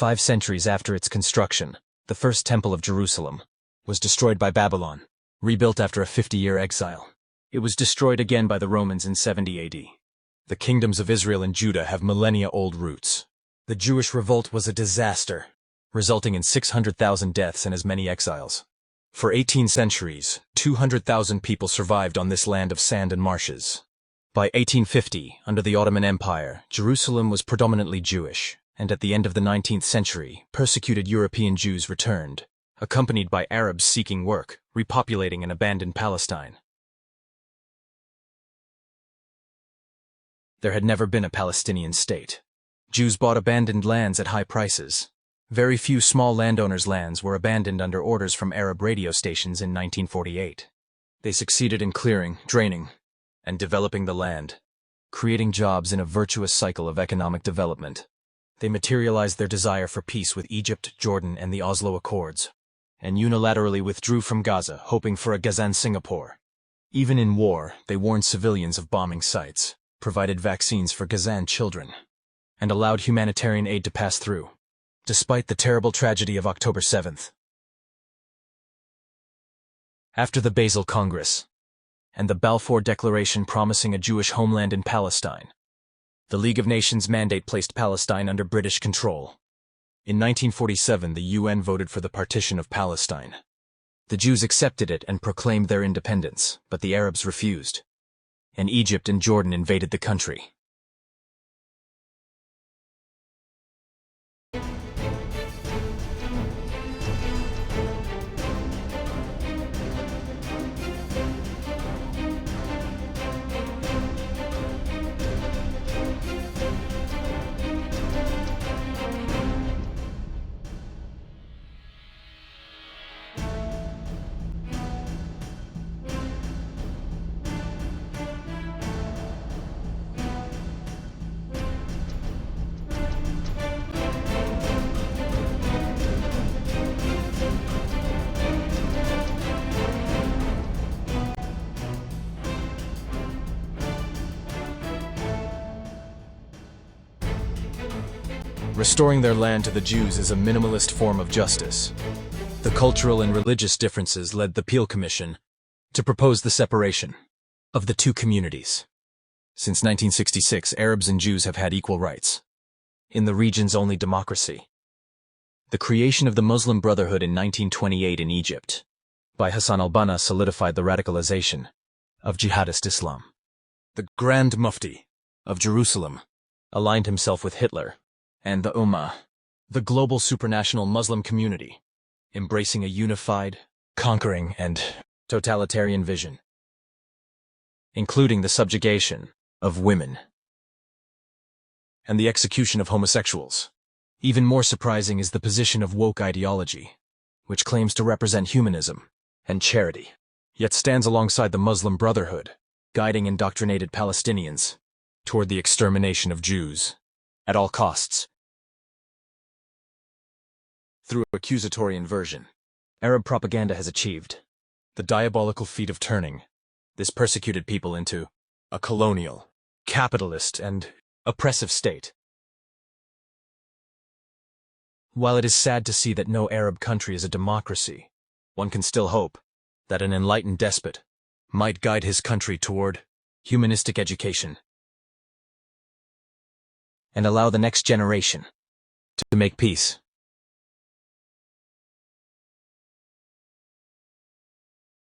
5 centuries after its construction, the first temple of Jerusalem was destroyed by Babylon, rebuilt after a 50-year exile. It was destroyed again by the Romans in 70 AD. The kingdoms of Israel and Judah have millennia-old roots. The Jewish revolt was a disaster, resulting in 600,000 deaths and as many exiles. For 18 centuries, 200,000 people survived on this land of sand and marshes. By 1850, under the Ottoman Empire, Jerusalem was predominantly Jewish, and at the end of the 19th century, persecuted European Jews returned, accompanied by Arabs seeking work, repopulating an abandoned Palestine. There had never been a Palestinian state. Jews bought abandoned lands at high prices. Very few small landowners' lands were abandoned under orders from Arab radio stations in 1948. They succeeded in clearing, draining, and developing the land, creating jobs in a virtuous cycle of economic development. They materialized their desire for peace with Egypt, Jordan, and the Oslo Accords, and unilaterally withdrew from Gaza, hoping for a Gazan-Singapore. Even in war, they warned civilians of bombing sites, provided vaccines for Gazan children, and allowed humanitarian aid to pass through, despite the terrible tragedy of October 7th. After the Basel Congress, and the Balfour Declaration promising a Jewish homeland in Palestine, the League of Nations mandate placed Palestine under British control. In 1947, the UN voted for the partition of Palestine. The Jews accepted it and proclaimed their independence, but the Arabs refused, and Egypt and Jordan invaded the country. Restoring their land to the Jews is a minimalist form of justice. The cultural and religious differences led the Peel Commission to propose the separation of the two communities. Since 1966, Arabs and Jews have had equal rights in the region's only democracy. The creation of the Muslim Brotherhood in 1928 in Egypt by Hassan al-Banna solidified the radicalization of jihadist Islam. The Grand Mufti of Jerusalem aligned himself with Hitler and the Ummah, the global supranational Muslim community, embracing a unified, conquering, and totalitarian vision, including the subjugation of women and the execution of homosexuals. Even more surprising is the position of woke ideology, which claims to represent humanism and charity, yet stands alongside the Muslim Brotherhood, guiding indoctrinated Palestinians toward the extermination of Jews at all costs. Through accusatory inversion, Arab propaganda has achieved the diabolical feat of turning this persecuted people into a colonial, capitalist, and oppressive state. While it is sad to see that no Arab country is a democracy, one can still hope that an enlightened despot might guide his country toward humanistic education and allow the next generation to make peace.